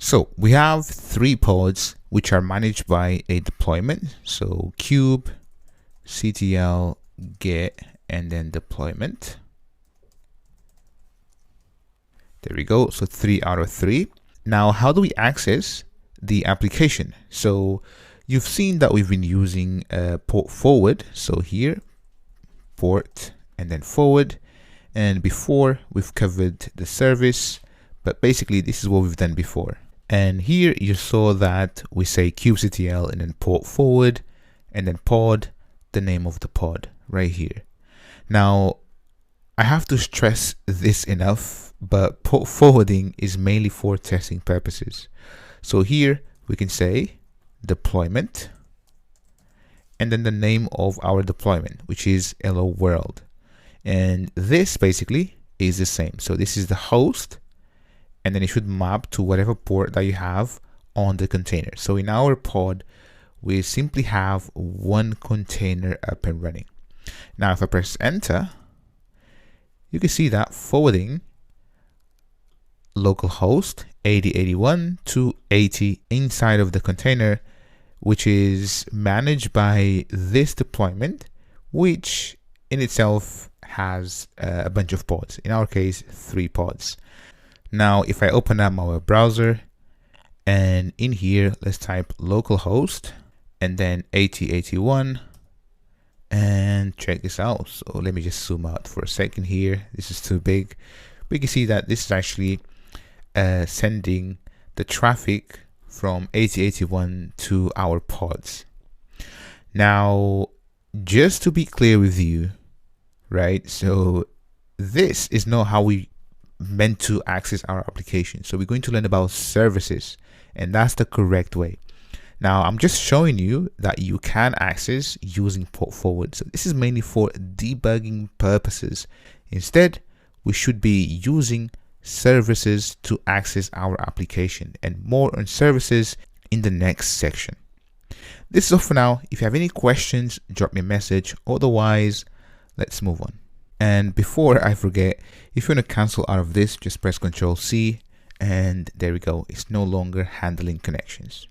So we have 3 pods which are managed by a deployment. So cube, ctl, get, and then deployment. There we go. So 3 out of 3. Now, how do we access the application? So you've seen that we've been using port forward. So here, port and then forward. And before we've covered the service, but basically this is what we've done before. And here you saw that we say kubectl and then port forward and then pod, the name of the pod right here. Now, I have to stress this enough, but port forwarding is mainly for testing purposes. So here we can say deployment and then the name of our deployment, which is hello world. And this basically is the same. So this is the host, and then it should map to whatever port that you have on the container. So in our pod, we simply have one container up and running. Now, if I press enter, you can see that forwarding localhost 8081 to 80 inside of the container, which is managed by this deployment, which in itself has a bunch of pods. In our case, 3 pods. Now, if I open up our browser and in here, let's type localhost and then 8081 and check this out. So let me just zoom out for a second here. This is too big. We can see that this is actually sending the traffic from 8081 to our pods. Now, just to be clear with you, right? So this is not how we meant to access our application. So we're going to learn about services, and that's the correct way. Now, I'm just showing you that you can access using port forward. So this is mainly for debugging purposes. Instead, we should be using services to access our application, and more on services in the next section. This is all for now. If you have any questions, drop me a message. Otherwise, let's move on. And before I forget, if you want to cancel out of this, just press Ctrl+C, and there we go. It's no longer handling connections.